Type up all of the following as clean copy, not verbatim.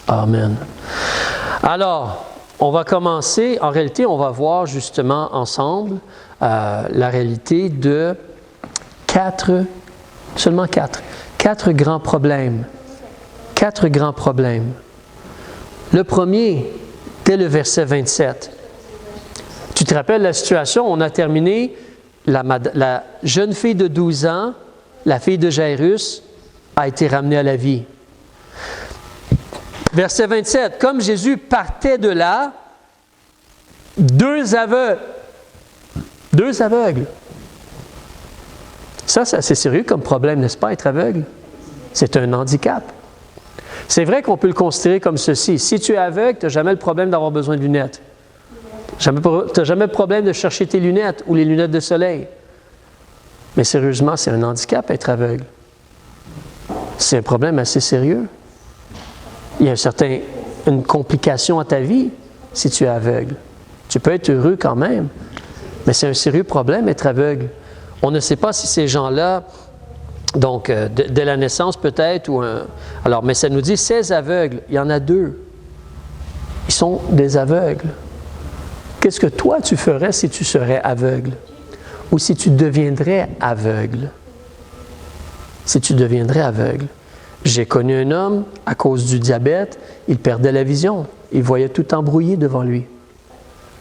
Amen. Alors, on va commencer, en réalité, on va voir justement ensemble la réalité de seulement quatre grands problèmes. 4 grands problèmes. Le premier, dès le verset 27. Tu te rappelles la situation, on a terminé, la jeune fille de 12 ans, la fille de Jairus, a été ramenée à la vie. Verset 27, comme Jésus partait de là, 2 aveugles. 2 aveugles. Ça, c'est assez sérieux comme problème, n'est-ce pas, être aveugle? C'est un handicap. C'est vrai qu'on peut le considérer comme ceci. Si tu es aveugle, tu n'as jamais le problème d'avoir besoin de lunettes. Tu n'as jamais le problème de chercher tes lunettes ou les lunettes de soleil. Mais sérieusement, c'est un handicap être aveugle. C'est un problème assez sérieux. Il y a une complication à ta vie si tu es aveugle. Tu peux être heureux quand même, mais c'est un sérieux problème être aveugle. On ne sait pas si ces gens-là, donc dès la naissance peut-être, mais ça nous dit 16 aveugles, il y en a 2. Ils sont des aveugles. Qu'est-ce que toi tu ferais si tu serais aveugle? Ou si tu deviendrais aveugle? Si tu deviendrais aveugle. J'ai connu un homme, à cause du diabète, il perdait la vision. Il voyait tout embrouillé devant lui.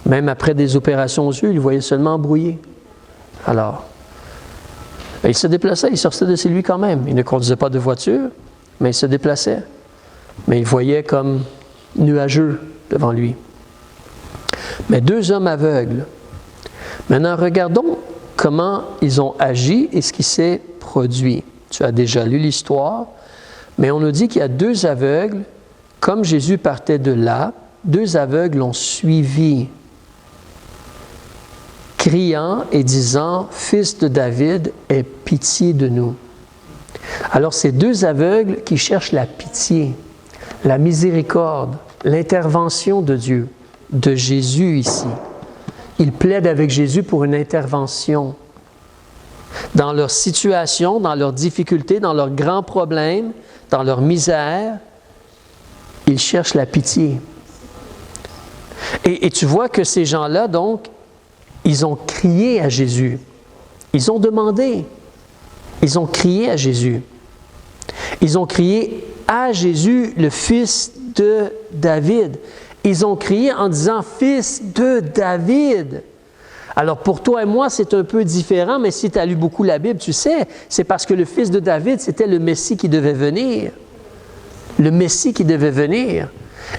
Même après des opérations aux yeux, il voyait seulement embrouillé. Alors, il se déplaçait, il sortait de chez lui quand même. Il ne conduisait pas de voiture, mais il se déplaçait. Mais il voyait comme nuageux devant lui. Mais 2 hommes aveugles. Maintenant, regardons comment ils ont agi et ce qui s'est produit. Tu as déjà lu l'histoire, mais on nous dit qu'il y a 2 aveugles. Comme Jésus partait de là, 2 aveugles l'ont suivi, criant et disant « Fils de David, aie pitié de nous. » Alors, ces 2 aveugles qui cherchent la pitié, la miséricorde, l'intervention de Dieu, de Jésus ici. Ils plaident avec Jésus pour une intervention. Dans leur situation, dans leurs difficultés, dans leurs grands problèmes, dans leur misère, ils cherchent la pitié. Et tu vois que ces gens-là, donc, ils ont crié à Jésus. Ils ont demandé. Ils ont crié à Jésus. Ils ont crié à Jésus, le Fils de David. Ils ont crié en disant « Fils de David ». Alors pour toi et moi, c'est un peu différent, mais si tu as lu beaucoup la Bible, tu sais, c'est parce que le Fils de David, c'était le Messie qui devait venir. Le Messie qui devait venir.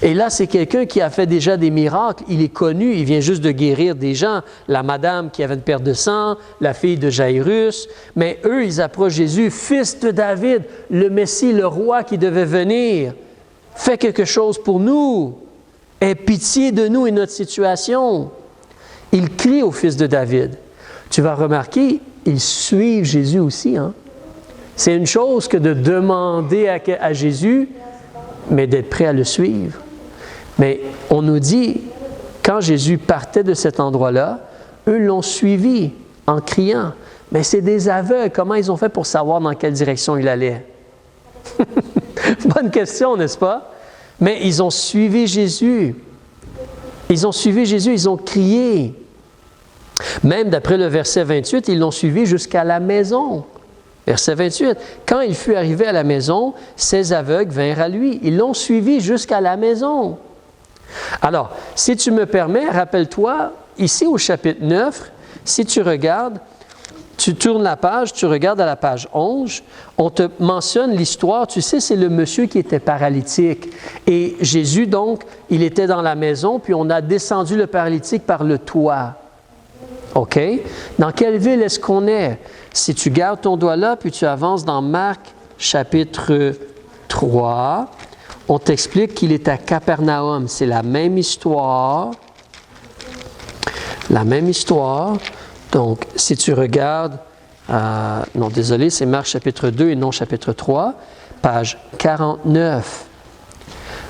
Et là, c'est quelqu'un qui a fait déjà des miracles. Il est connu, il vient juste de guérir des gens. La madame qui avait une perte de sang, la fille de Jairus. Mais eux, ils approchent Jésus, Fils de David, le Messie, le roi qui devait venir. Fais quelque chose pour nous. Aie pitié de nous et notre situation. Ils crient au Fils de David. Tu vas remarquer, ils suivent Jésus aussi. Hein? C'est une chose que de demander à Jésus, mais d'être prêt à le suivre. Mais on nous dit, quand Jésus partait de cet endroit-là, eux l'ont suivi en criant. Mais c'est des aveugles. Comment ils ont fait pour savoir dans quelle direction il allait? Bonne question, n'est-ce pas? Mais ils ont suivi Jésus. Ils ont suivi Jésus, ils ont crié. Même d'après le verset 28, ils l'ont suivi jusqu'à la maison. Verset 28. Quand il fut arrivé à la maison, ces aveugles vinrent à lui. Ils l'ont suivi jusqu'à la maison. Alors, si tu me permets, rappelle-toi, ici au chapitre 9, si tu regardes, tu tournes la page, tu regardes à la page 11, on te mentionne l'histoire, tu sais, c'est le monsieur qui était paralytique. Et Jésus, donc, il était dans la maison, puis on a descendu le paralytique par le toit. OK? Dans quelle ville est-ce qu'on est? Si tu gardes ton doigt là, puis tu avances dans Marc, chapitre 3, on t'explique qu'il est à Capernaum. C'est la même histoire. La même histoire. Donc, si tu regardes, non, désolé, c'est Marc chapitre 2 et non chapitre 3, page 49.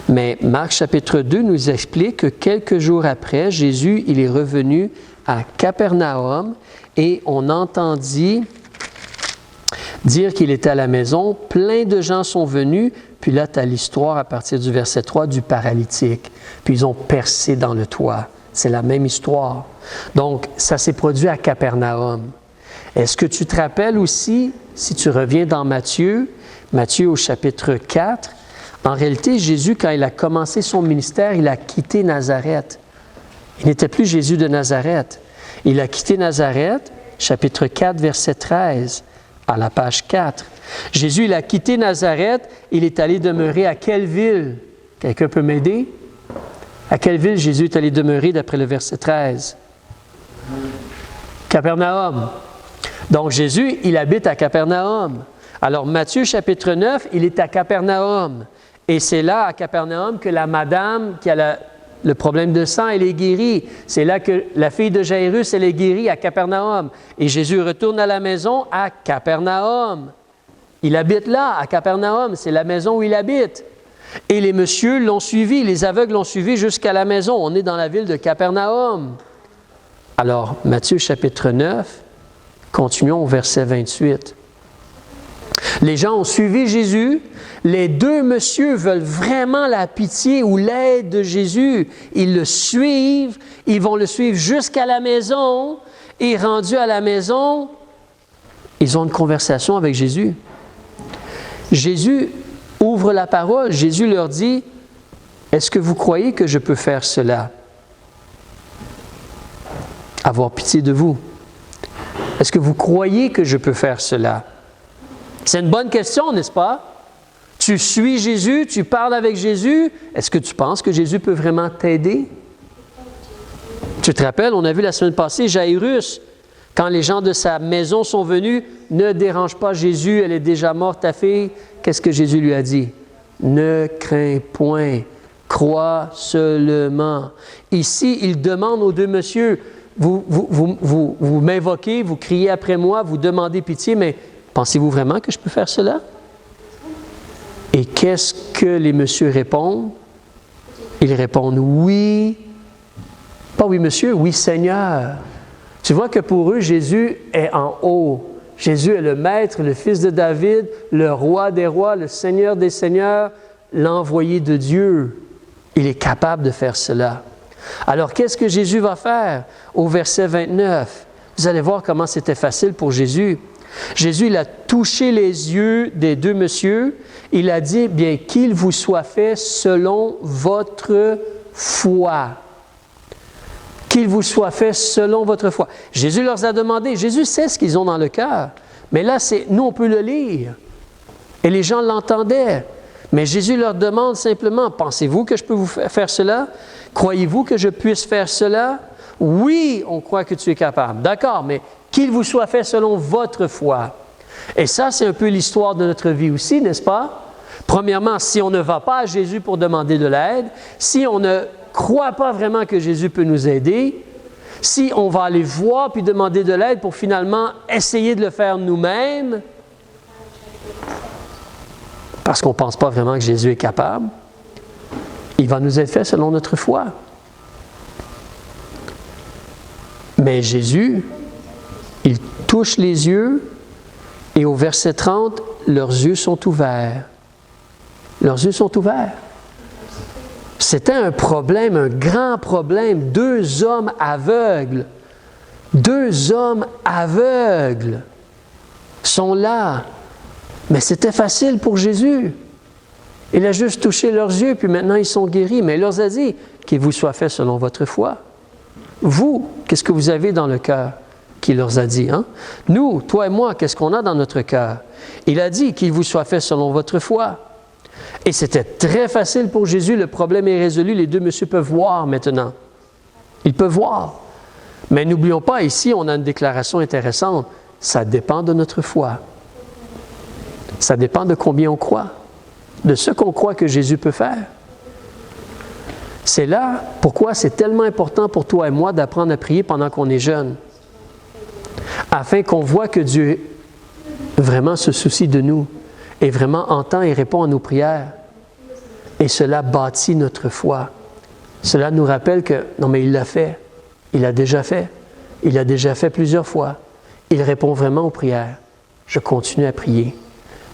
Mais Marc chapitre 2 nous explique que quelques jours après, Jésus, il est revenu à Capernaum et on entendit Dire qu'il était à la maison, plein de gens sont venus, puis là, tu as l'histoire à partir du verset 3 du paralytique. Puis ils ont percé dans le toit. C'est la même histoire. Donc, ça s'est produit à Capernaum. Est-ce que tu te rappelles aussi, si tu reviens dans Matthieu au chapitre 4, en réalité, Jésus, quand il a commencé son ministère, il a quitté Nazareth. Il n'était plus Jésus de Nazareth. Il a quitté Nazareth, chapitre 4, verset 13, à la page 4. Jésus, il a quitté Nazareth, il est allé demeurer à quelle ville? Quelqu'un peut m'aider? À quelle ville Jésus est allé demeurer d'après le verset 13? Capernaum. Donc Jésus, il habite à Capernaum. Alors Matthieu chapitre 9, il est à Capernaum. Et c'est là, à Capernaum, que la madame qui a le problème de sang, elle est guérie. C'est là que la fille de Jairus, elle est guérie à Capernaum. Et Jésus retourne à la maison à Capernaum. Il habite là, à Capernaum. C'est la maison où il habite. Et les messieurs l'ont suivi, les aveugles l'ont suivi jusqu'à la maison. On est dans la ville de Capernaum. Alors, Matthieu chapitre 9, continuons au verset 28. Les gens ont suivi Jésus. Les deux messieurs veulent vraiment la pitié ou l'aide de Jésus. Ils le suivent. Ils vont le suivre jusqu'à la maison. Et rendus à la maison, ils ont une conversation avec Jésus. Jésus ouvre la parole. Jésus leur dit, « Est-ce que vous croyez que je peux faire cela? Avoir pitié de vous. Est-ce que vous croyez que je peux faire cela? » C'est une bonne question, n'est-ce pas? Tu suis Jésus, tu parles avec Jésus. Est-ce que tu penses que Jésus peut vraiment t'aider? Tu te rappelles, on a vu la semaine passée, Jairus, quand les gens de sa maison sont venus, « Ne dérange pas Jésus, elle est déjà morte, ta fille. » Qu'est-ce que Jésus lui a dit? « Ne crains point, crois seulement. » Ici, il demande aux deux messieurs, vous m'invoquez, vous criez après moi, vous demandez pitié, mais pensez-vous vraiment que je peux faire cela? Et qu'est-ce que les messieurs répondent? Ils répondent oui. Pas oui, monsieur, oui, Seigneur. Tu vois que pour eux, Jésus est en haut. Jésus est le Maître, le Fils de David, le Roi des rois, le Seigneur des seigneurs, l'envoyé de Dieu. Il est capable de faire cela. Alors, qu'est-ce que Jésus va faire? Au verset 29, vous allez voir comment c'était facile pour Jésus. Jésus, il a touché les yeux des deux messieurs. Il a dit, bien, qu'il vous soit fait selon votre foi. Qu'il vous soit fait selon votre foi. Jésus leur a demandé, Jésus sait ce qu'ils ont dans le cœur. Mais là, nous, on peut le lire. Et les gens l'entendaient. Mais Jésus leur demande simplement, pensez-vous que je peux vous faire cela? Croyez-vous que je puisse faire cela? Oui, on croit que tu es capable. D'accord, mais qu'il vous soit fait selon votre foi. Et ça, c'est un peu l'histoire de notre vie aussi, n'est-ce pas? Premièrement, si on ne va pas à Jésus pour demander de l'aide, si on ne croit pas vraiment que Jésus peut nous aider, si on va aller voir puis demander de l'aide pour finalement essayer de le faire nous-mêmes, parce qu'on ne pense pas vraiment que Jésus est capable, il va nous être fait selon notre foi. Mais Jésus, il touche les yeux et au verset 30, leurs yeux sont ouverts. Leurs yeux sont ouverts. C'était un problème, un grand problème. Deux hommes aveugles sont là. Mais c'était facile pour Jésus. Il a juste touché leurs yeux, puis maintenant ils sont guéris. Mais il leur a dit, qu'il vous soit fait selon votre foi. Vous, qu'est-ce que vous avez dans le cœur? Qu'il leur a dit. Hein? Nous, toi et moi, qu'est-ce qu'on a dans notre cœur? Il a dit qu'il vous soit fait selon votre foi. Et c'était très facile pour Jésus. Le problème est résolu. Les deux messieurs peuvent voir maintenant. Ils peuvent voir. Mais n'oublions pas, ici, on a une déclaration intéressante. Ça dépend de notre foi. Ça dépend de combien on croit. De ce qu'on croit que Jésus peut faire. C'est là pourquoi c'est tellement important pour toi et moi d'apprendre à prier pendant qu'on est jeune. Afin qu'on voit que Dieu vraiment se soucie de nous et vraiment entend et répond à nos prières. Et cela bâtit notre foi. Cela nous rappelle que, non mais il l'a fait. Il l'a déjà fait. Il l'a déjà fait plusieurs fois. Il répond vraiment aux prières. je continue à prier.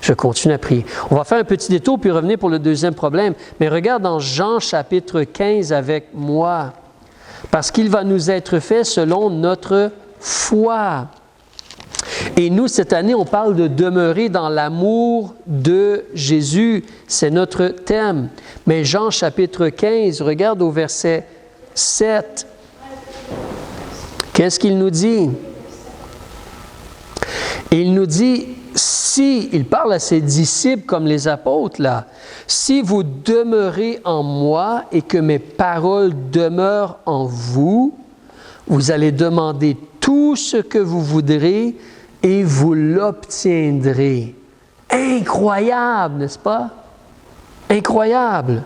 Je continue à prier. On va faire un petit détour puis revenir pour le deuxième problème. Mais regarde dans Jean chapitre 15 avec moi. Parce qu'il va nous être fait selon notre foi. Et nous, cette année, on parle de demeurer dans l'amour de Jésus. C'est notre thème. Mais Jean chapitre 15, regarde au verset 7. Qu'est-ce qu'il nous dit? Il nous dit, si, il parle à ses disciples comme les apôtres là, si vous demeurez en moi et que mes paroles demeurent en vous, vous allez demander tout ce que vous voudrez et vous l'obtiendrez. Incroyable, n'est-ce pas? Incroyable.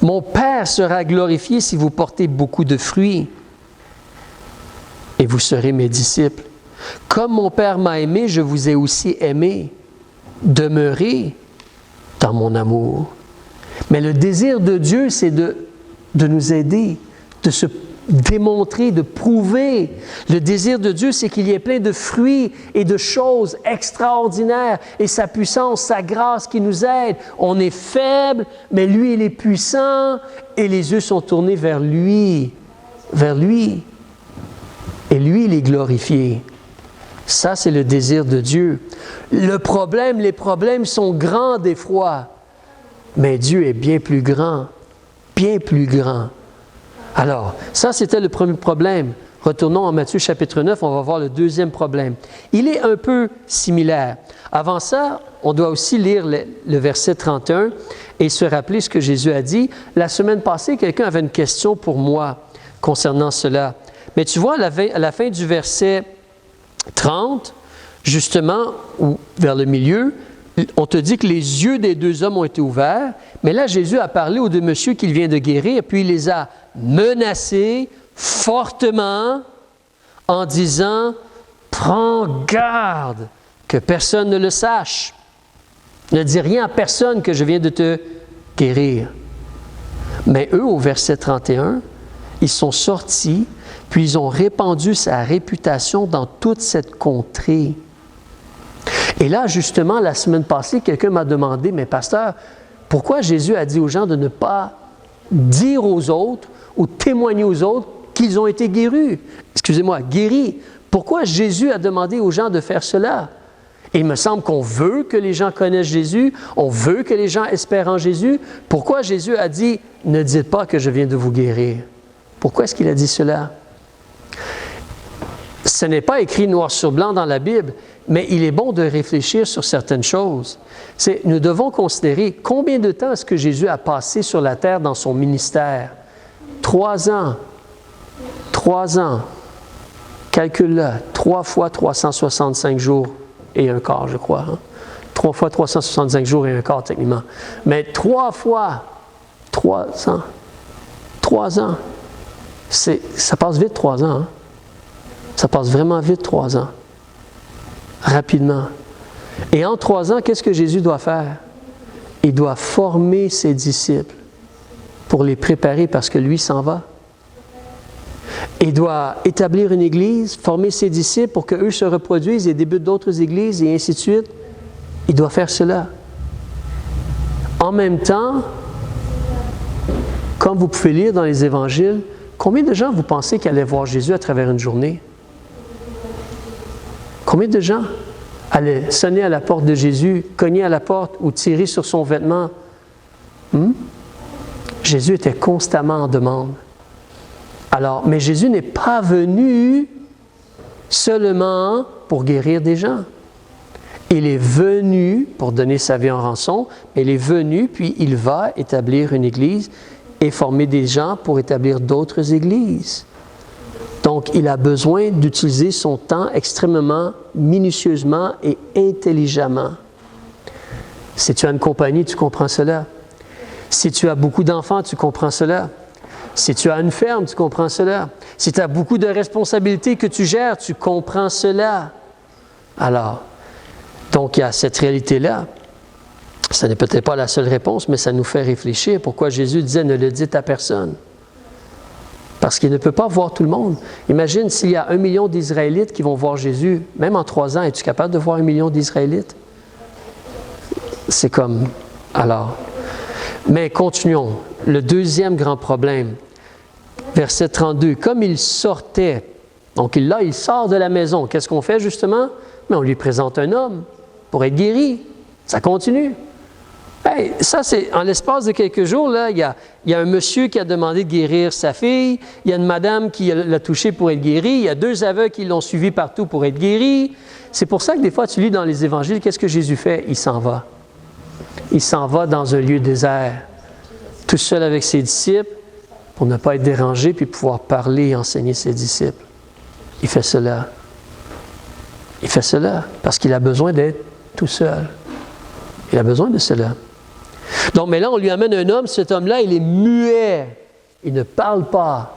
Mon Père sera glorifié si vous portez beaucoup de fruits et vous serez mes disciples. Comme mon Père m'a aimé, je vous ai aussi aimé. Demeurez dans mon amour. Mais le désir de Dieu, c'est de nous aider, de se démontrer, de prouver. Le désir de Dieu, c'est qu'il y ait plein de fruits et de choses extraordinaires et sa puissance, sa grâce qui nous aide. On est faible, mais lui, il est puissant et les yeux sont tournés vers lui. Vers lui. Et lui, il est glorifié. Ça, c'est le désir de Dieu. Les problèmes sont grands des fois, mais Dieu est bien plus grand, bien plus grand. Alors, ça, c'était le premier problème. Retournons en Matthieu chapitre 9, on va voir le deuxième problème. Il est un peu similaire. Avant ça, on doit aussi lire le verset 31 et se rappeler ce que Jésus a dit. La semaine passée, quelqu'un avait une question pour moi concernant cela. Mais tu vois, à la fin du verset 30, justement, ou vers le milieu, on te dit que les yeux des deux hommes ont été ouverts, mais là, Jésus a parlé aux deux messieurs qu'il vient de guérir, puis il les a menacés fortement en disant « Prends garde que personne ne le sache. Ne dis rien à personne que je viens de te guérir. » Mais eux, au verset 31, ils sont sortis, puis ils ont répandu sa réputation dans toute cette contrée. Et là, justement, la semaine passée, quelqu'un m'a demandé, « Mais pasteur, pourquoi Jésus a dit aux gens de ne pas dire aux autres ou témoigner aux autres qu'ils ont été guéris? Guéris. Pourquoi Jésus a demandé aux gens de faire cela? » Et il me semble qu'on veut que les gens connaissent Jésus, on veut que les gens espèrent en Jésus. Pourquoi Jésus a dit, « Ne dites pas que je viens de vous guérir ». Pourquoi est-ce qu'il a dit cela? Ce n'est pas écrit noir sur blanc dans la Bible, mais il est bon de réfléchir sur certaines choses. Nous devons considérer combien de temps est-ce que Jésus a passé sur la terre dans son ministère? 3 ans. 3 ans. Calcule-le. 3 fois 365 jours et un quart, je crois. 3 fois 365 jours et un quart, techniquement. Mais 3 fois 3 ans. 3 ans. Ça passe vite, 3 ans. Hein? Ça passe vraiment vite, 3 ans. Rapidement. Et en 3 ans, qu'est-ce que Jésus doit faire? Il doit former ses disciples pour les préparer parce que lui s'en va. Il doit établir une église, former ses disciples pour qu'eux se reproduisent et débutent d'autres églises et ainsi de suite. Il doit faire cela. En même temps, comme vous pouvez lire dans les évangiles, combien de gens vous pensez qui allaient voir Jésus à travers une journée? Combien de gens allaient sonner à la porte de Jésus, cogner à la porte ou tirer sur son vêtement? Jésus était constamment en demande. Alors, mais Jésus n'est pas venu seulement pour guérir des gens. Il est venu pour donner sa vie en rançon, mais il est venu, puis il va établir une église et former des gens pour établir d'autres églises. Donc, il a besoin d'utiliser son temps extrêmement minutieusement et intelligemment. Si tu as une compagnie, tu comprends cela. Si tu as beaucoup d'enfants, tu comprends cela. Si tu as une ferme, tu comprends cela. Si tu as beaucoup de responsabilités que tu gères, tu comprends cela. Alors, donc il y a cette réalité-là. Ce n'est peut-être pas la seule réponse, mais ça nous fait réfléchir pourquoi Jésus disait « Ne le dites à personne ». Parce qu'il ne peut pas voir tout le monde. Imagine s'il y a 1 million d'Israélites qui vont voir Jésus. Même en 3 ans, es-tu capable de voir 1 million d'Israélites? C'est comme... Alors... Mais continuons. Le deuxième grand problème, verset 32. Comme il sortait, donc là, il sort de la maison. Qu'est-ce qu'on fait justement? Mais on lui présente un homme pour être guéri. Ça continue. Hey, ça, c'est en l'espace de quelques jours, là, il y a un monsieur qui a demandé de guérir sa fille, il y a une madame qui l'a touché pour être guérie, il y a 2 aveugles qui l'ont suivi partout pour être guéris. C'est pour ça que des fois, tu lis dans les évangiles, qu'est-ce que Jésus fait? Il s'en va. Il s'en va dans un lieu désert, tout seul avec ses disciples, pour ne pas être dérangé, puis pouvoir parler et enseigner ses disciples. Il fait cela. Il fait cela parce qu'il a besoin d'être tout seul. Il a besoin de cela. Donc, mais là, on lui amène un homme. Cet homme-là, il est muet. Il ne parle pas.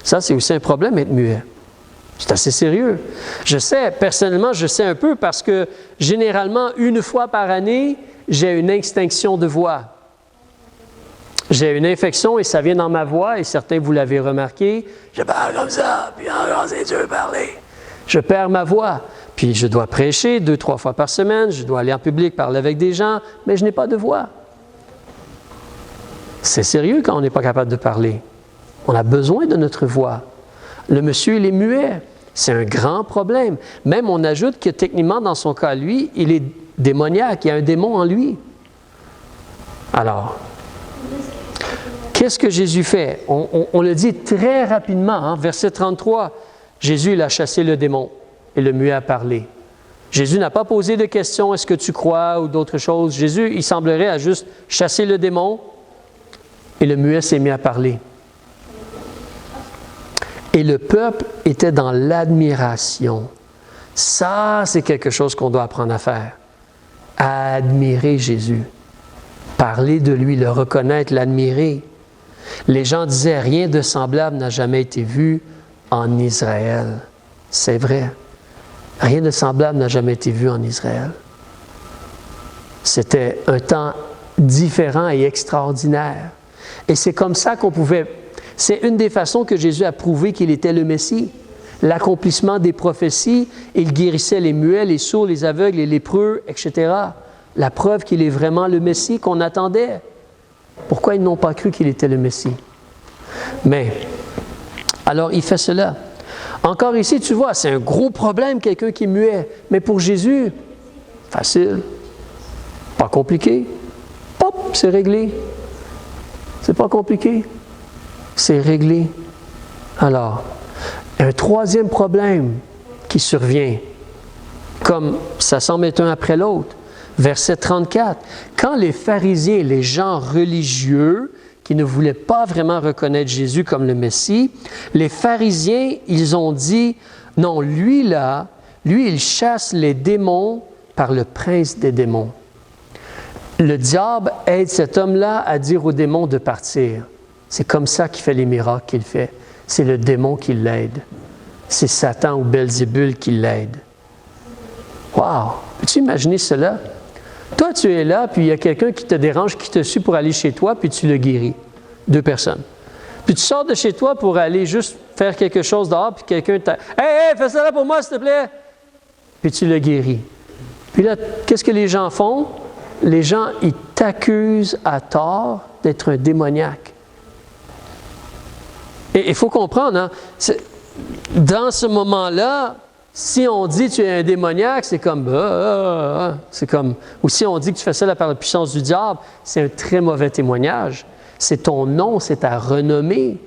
Ça, c'est aussi un problème, être muet. C'est assez sérieux. Je sais, personnellement, je sais un peu parce que généralement, 1 fois par année, j'ai une extinction de voix. J'ai une infection et ça vient dans ma voix, et certains, vous l'avez remarqué, je parle comme ça, puis c'est Dieu parler. Je perds ma voix. Puis je dois prêcher 2-3 fois par semaine, je dois aller en public, parler avec des gens, mais je n'ai pas de voix. C'est sérieux quand on n'est pas capable de parler. On a besoin de notre voix. Le monsieur, il est muet. C'est un grand problème. Même on ajoute que techniquement, dans son cas, lui, il est démoniaque. Il y a un démon en lui. Alors, qu'est-ce que Jésus fait? On le dit très rapidement, hein? Verset 33. Jésus, il a chassé le démon et le muet a parlé. Jésus n'a pas posé de questions, est-ce que tu crois ou d'autres choses. Jésus, il semblerait, a juste chassé le démon et le muet s'est mis à parler. Et le peuple était dans l'admiration. Ça, c'est quelque chose qu'on doit apprendre à faire. À admirer Jésus. Parler de lui, le reconnaître, l'admirer. Les gens disaient, rien de semblable n'a jamais été vu en Israël. C'est vrai. Rien de semblable n'a jamais été vu en Israël. C'était un temps différent et extraordinaire. Et c'est comme ça qu'on pouvait... C'est une des façons que Jésus a prouvé qu'il était le Messie. L'accomplissement des prophéties, il guérissait les muets, les sourds, les aveugles, les lépreux, etc. La preuve qu'il est vraiment le Messie qu'on attendait. Pourquoi ils n'ont pas cru qu'il était le Messie? Mais, alors il fait cela. Encore ici, tu vois, c'est un gros problème, quelqu'un qui est muet. Mais pour Jésus, facile, pas compliqué. Pop, c'est réglé. C'est pas compliqué. C'est réglé. Alors, un troisième problème qui survient, comme ça semble être un après l'autre. Verset 34. Quand les pharisiens, les gens religieux, qui ne voulaient pas vraiment reconnaître Jésus comme le Messie, les pharisiens, ils ont dit, non, lui, il chasse les démons par le prince des démons. Le diable aide cet homme-là à dire aux démons de partir. C'est comme ça qu'il fait les miracles qu'il fait. C'est le démon qui l'aide. C'est Satan ou Belzébul qui l'aide. Wow! Peux-tu imaginer cela? Toi, tu es là, puis il y a quelqu'un qui te dérange, qui te suit pour aller chez toi, puis tu le guéris. 2 personnes. Puis tu sors de chez toi pour aller juste faire quelque chose dehors, puis quelqu'un t'a... Hey, fais ça là pour moi, s'il te plaît! Puis tu le guéris. Puis là, qu'est-ce que les gens font? Les gens, ils t'accusent à tort d'être un démoniaque. Et il faut comprendre, hein, dans ce moment-là, si on dit que tu es un démoniaque, c'est comme, c'est comme, ou si on dit que tu fais ça là par la puissance du diable, c'est un très mauvais témoignage. C'est ton nom, c'est ta renommée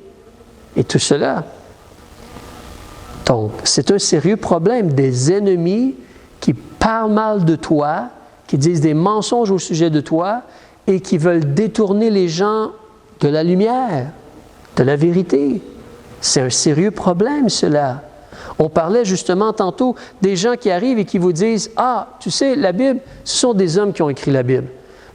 et tout cela. Donc, c'est un sérieux problème. Des ennemis qui parlent mal de toi, qui disent des mensonges au sujet de toi et qui veulent détourner les gens de la lumière, de la vérité. C'est un sérieux problème, cela. On parlait justement tantôt des gens qui arrivent et qui vous disent « Ah, tu sais, la Bible, ce sont des hommes qui ont écrit la Bible. »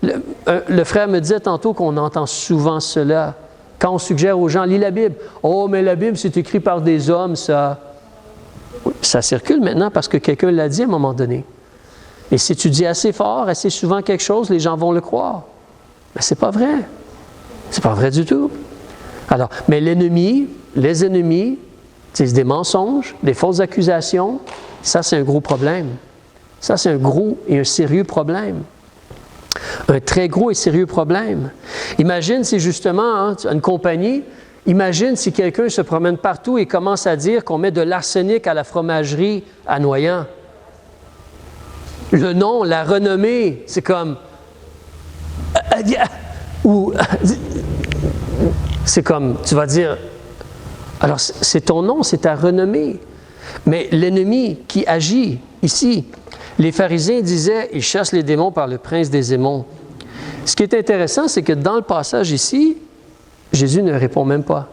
Le frère me disait tantôt qu'on entend souvent cela. Quand on suggère aux gens « Lis la Bible. »« Oh, mais la Bible, c'est écrit par des hommes, ça. » Ça circule maintenant parce que quelqu'un l'a dit à un moment donné. Et si tu dis assez fort, assez souvent quelque chose, les gens vont le croire. Mais c'est pas vrai. C'est pas vrai du tout. Alors, mais l'ennemi, les ennemis, c'est des mensonges, des fausses accusations. Ça, c'est un gros problème. Ça, c'est un gros et un sérieux problème. Un très gros et sérieux problème. Imagine si justement, une compagnie, imagine si quelqu'un se promène partout et commence à dire qu'on met de l'arsenic à la fromagerie à Noyant. Le nom, la renommée, c'est comme... Ou c'est comme, tu vas dire, alors c'est ton nom, c'est ta renommée. Mais l'ennemi qui agit ici, les pharisiens disaient, ils chassent les démons par le prince des démons. Ce qui est intéressant, c'est que dans le passage ici, Jésus ne répond même pas.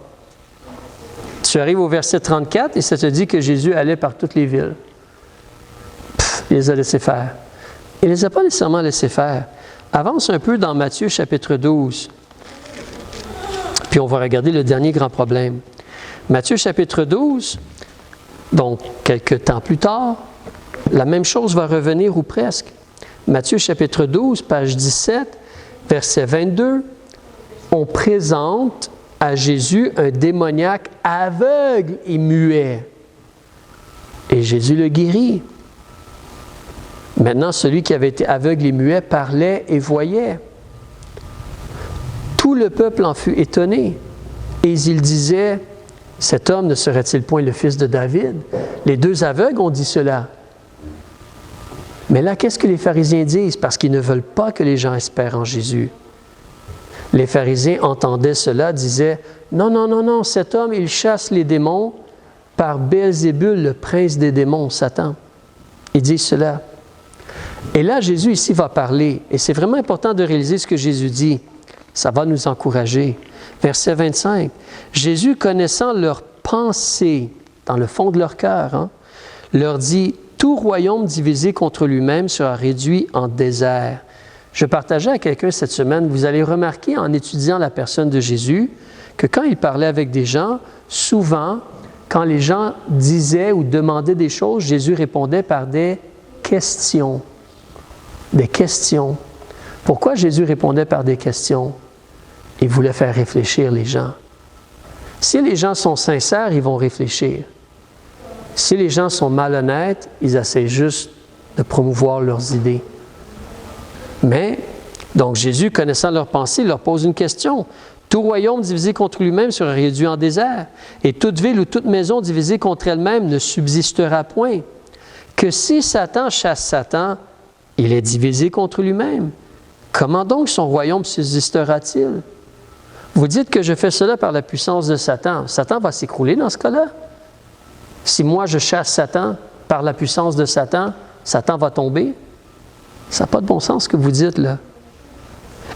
Tu arrives au verset 34 et ça te dit que Jésus allait par toutes les villes. Il les a laissés faire. Il ne les a pas nécessairement laissés faire. Avance un peu dans Matthieu chapitre 12. Puis on va regarder le dernier grand problème. Matthieu chapitre 12, donc quelques temps plus tard, la même chose va revenir ou presque. Matthieu chapitre 12, page 17, verset 22, on présente à Jésus un démoniaque aveugle et muet. Et Jésus le guérit. Maintenant, celui qui avait été aveugle et muet parlait et voyait. Tout le peuple en fut étonné. Et il disait, cet homme ne serait-il point le fils de David? Les deux aveugles ont dit cela. Mais là, qu'est-ce que les pharisiens disent? Parce qu'ils ne veulent pas que les gens espèrent en Jésus. Les pharisiens entendaient cela, disaient, non, non, non, non, cet homme, il chasse les démons par Béelzébul, le prince des démons, Satan. Ils disent cela. Et là, Jésus ici va parler, et c'est vraiment important de réaliser ce que Jésus dit. Ça va nous encourager. Verset 25. Jésus, connaissant leurs pensées, dans le fond de leur cœur, leur dit, « Tout royaume divisé contre lui-même sera réduit en désert. » Je partageais à quelqu'un cette semaine, vous allez remarquer en étudiant la personne de Jésus, que quand il parlait avec des gens, souvent, quand les gens disaient ou demandaient des choses, Jésus répondait par des questions. Des questions. Pourquoi Jésus répondait par des questions? Il voulait faire réfléchir les gens. Si les gens sont sincères, ils vont réfléchir. Si les gens sont malhonnêtes, ils essaient juste de promouvoir leurs idées. Mais, donc Jésus, connaissant leurs pensées, leur pose une question. Tout royaume divisé contre lui-même sera réduit en désert, et toute ville ou toute maison divisée contre elle-même ne subsistera point. Que si Satan chasse Satan, il est divisé contre lui-même. Comment donc son royaume subsistera-t-il? Vous dites que je fais cela par la puissance de Satan. Satan va s'écrouler dans ce cas-là. Si moi je chasse Satan par la puissance de Satan, Satan va tomber. Ça n'a pas de bon sens ce que vous dites là.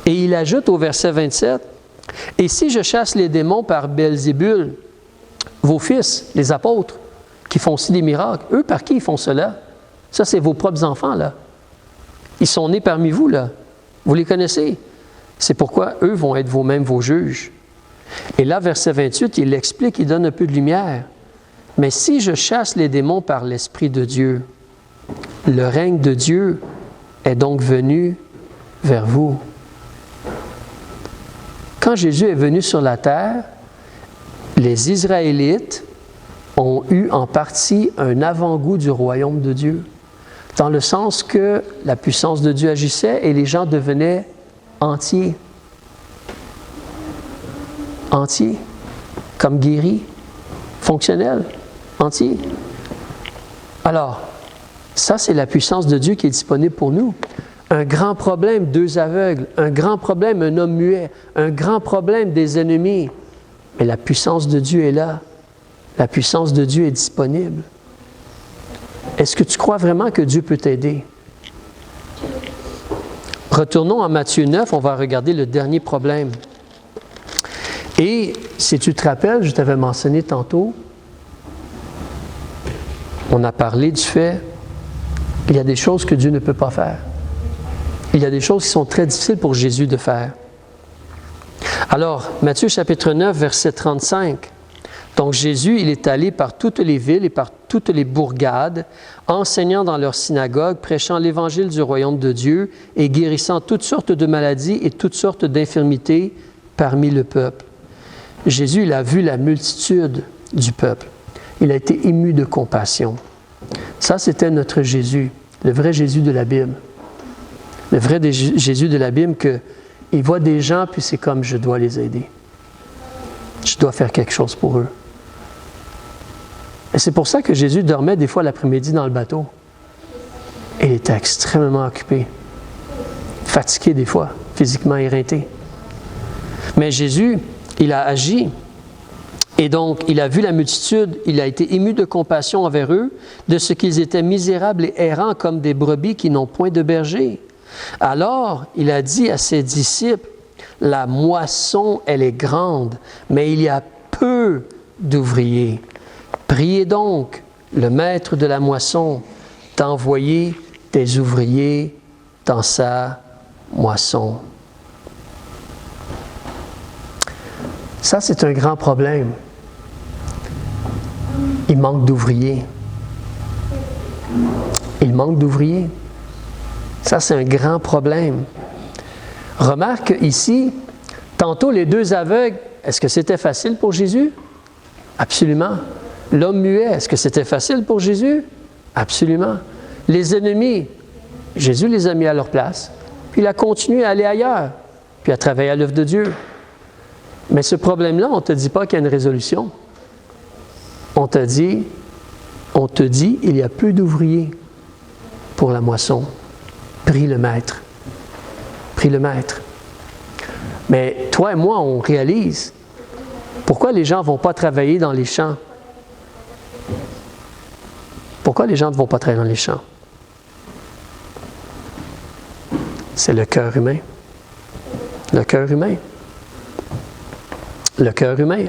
Et il ajoute au verset 27, « Et si je chasse les démons par Béelzébul, vos fils, les apôtres, qui font aussi des miracles, eux, par qui ils font cela? Ça, c'est vos propres enfants, là. Ils sont nés parmi vous, là. Vous les connaissez. C'est pourquoi eux vont être vous-mêmes vos juges. » Et là, verset 28, il explique, il donne un peu de lumière. « Mais si je chasse les démons par l'Esprit de Dieu, le règne de Dieu est donc venu vers vous. » Quand Jésus est venu sur la terre, les Israélites ont eu en partie un avant-goût du royaume de Dieu, dans le sens que la puissance de Dieu agissait et les gens devenaient entiers. Entiers, comme guéris, fonctionnels, entiers. Alors, ça, c'est la puissance de Dieu qui est disponible pour nous. Un grand problème, deux aveugles. Un grand problème, un homme muet. Un grand problème, des ennemis. Mais la puissance de Dieu est là. La puissance de Dieu est disponible. Est-ce que tu crois vraiment que Dieu peut t'aider? Retournons à Matthieu 9, on va regarder le dernier problème. Et si tu te rappelles, je t'avais mentionné tantôt, on a parlé du fait qu'il y a des choses que Dieu ne peut pas faire. Il y a des choses qui sont très difficiles pour Jésus de faire. Alors, Matthieu chapitre 9, verset 35. Donc Jésus, il est allé par toutes les villes et par toutes les bourgades, enseignant dans leurs synagogues, prêchant l'évangile du royaume de Dieu et guérissant toutes sortes de maladies et toutes sortes d'infirmités parmi le peuple. Jésus, il a vu la multitude du peuple. Il a été ému de compassion. Ça, c'était notre Jésus, le vrai Jésus de la Bible. Le vrai Jésus de la Bible, qu'il voit des gens, puis c'est comme, je dois les aider. Je dois faire quelque chose pour eux. Et c'est pour ça que Jésus dormait des fois l'après-midi dans le bateau. Et il était extrêmement occupé, fatigué des fois, physiquement éreinté. Mais Jésus, il a agi. Et donc, il a vu la multitude, il a été ému de compassion envers eux, de ce qu'ils étaient misérables et errants comme des brebis qui n'ont point de berger. Alors, il a dit à ses disciples, « La moisson, elle est grande, mais il y a peu d'ouvriers. Priez donc le maître de la moisson d'envoyer des ouvriers dans sa moisson. » Ça, c'est un grand problème. Il manque d'ouvriers. Il manque d'ouvriers. Ça, c'est un grand problème. Remarque ici, tantôt les deux aveugles, est-ce que c'était facile pour Jésus? Absolument. L'homme muet, est-ce que c'était facile pour Jésus? Absolument. Les ennemis, Jésus les a mis à leur place, puis il a continué à aller ailleurs, puis à travailler à l'œuvre de Dieu. Mais ce problème-là, on ne te dit pas qu'il y a une résolution. On te dit, il y a peu d'ouvriers pour la moisson. Prie le maître. Prie le maître. Mais toi et moi, on réalise pourquoi les gens ne vont pas travailler dans les champs. Pourquoi les gens ne vont pas travailler dans les champs? C'est le cœur humain. Le cœur humain. Le cœur humain.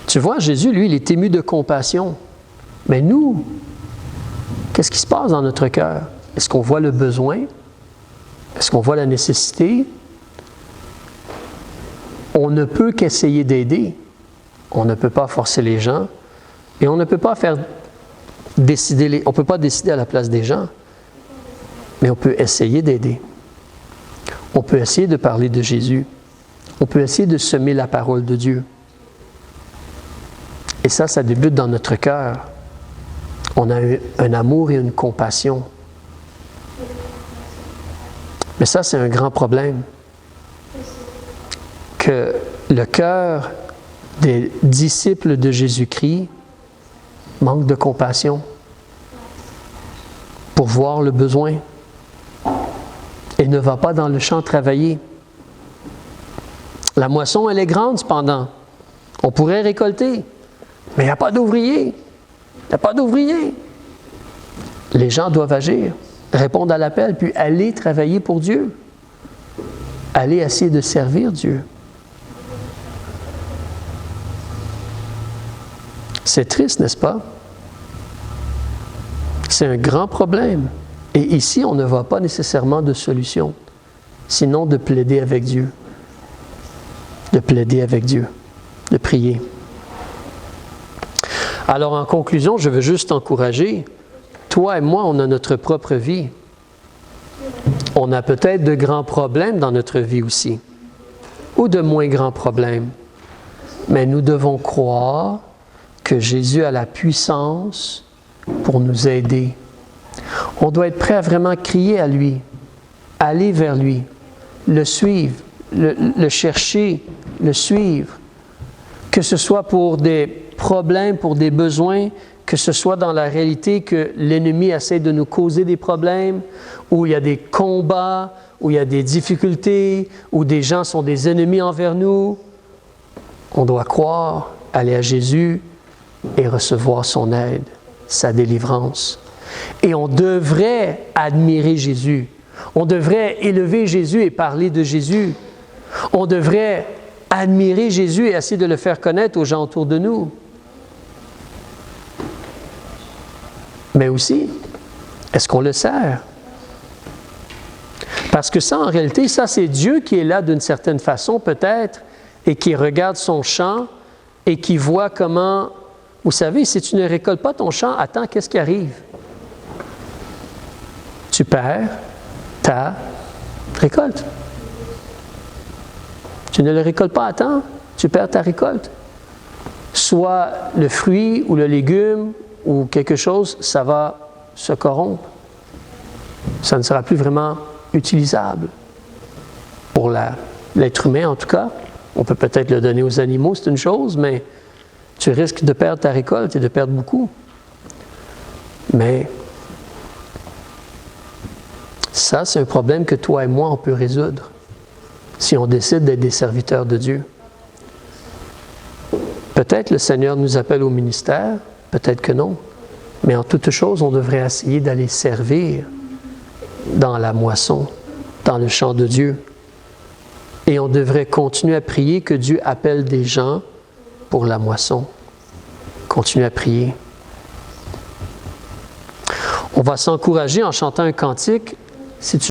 Tu vois, Jésus, lui, il est ému de compassion. Mais nous, qu'est-ce qui se passe dans notre cœur? Est-ce qu'on voit le besoin? Est-ce qu'on voit la nécessité? On ne peut qu'essayer d'aider. On ne peut pas forcer les gens. Et on ne peut pas on peut pas décider à la place des gens. Mais on peut essayer d'aider. On peut essayer de parler de Jésus. On peut essayer de semer la parole de Dieu. Et ça débute dans notre cœur. On a un amour et une compassion. Mais ça, c'est un grand problème. Que le cœur des disciples de Jésus-Christ manque de compassion pour voir le besoin et ne va pas dans le champ travailler. La moisson, elle est grande cependant. On pourrait récolter, mais il n'y a pas d'ouvriers. Il n'y a pas d'ouvriers. Les gens doivent agir, répondre à l'appel, puis aller travailler pour Dieu. Aller essayer de servir Dieu. C'est triste, n'est-ce pas? C'est un grand problème. Et ici, on ne voit pas nécessairement de solution, sinon de plaider avec Dieu. De plaider avec Dieu, de prier. Alors, en conclusion, je veux juste t'encourager. Toi et moi, on a notre propre vie. On a peut-être de grands problèmes dans notre vie aussi, ou de moins grands problèmes. Mais nous devons croire que Jésus a la puissance pour nous aider. On doit être prêt à vraiment crier à lui, aller vers lui, le suivre, le chercher, le suivre. Que ce soit pour des problèmes, pour des besoins, que ce soit dans la réalité que l'ennemi essaie de nous causer des problèmes, où il y a des combats, où il y a des difficultés, où des gens sont des ennemis envers nous. On doit croire, aller à Jésus et recevoir son aide, sa délivrance. Et on devrait admirer Jésus. On devrait élever Jésus et parler de Jésus. On devrait admirer Jésus et essayer de le faire connaître aux gens autour de nous. Mais aussi, est-ce qu'on le sert? Parce que ça, en réalité, ça, c'est Dieu qui est là d'une certaine façon, peut-être, et qui regarde son champ et qui voit comment... Vous savez, si tu ne récoltes pas ton champ, attends, qu'est-ce qui arrive? Tu perds ta récolte. Tu ne le récoltes pas à temps, tu perds ta récolte. Soit le fruit ou le légume ou quelque chose, ça va se corrompre. Ça ne sera plus vraiment utilisable pour l'être humain en tout cas. On peut peut-être le donner aux animaux, c'est une chose, mais tu risques de perdre ta récolte et de perdre beaucoup. Mais ça, c'est un problème que toi et moi, on peut résoudre si on décide d'être des serviteurs de Dieu. Peut-être le Seigneur nous appelle au ministère, peut-être que non. Mais en toute chose, on devrait essayer d'aller servir dans la moisson, dans le champ de Dieu. Et on devrait continuer à prier que Dieu appelle des gens pour la moisson. Continuer à prier. On va s'encourager en chantant un cantique. Si tu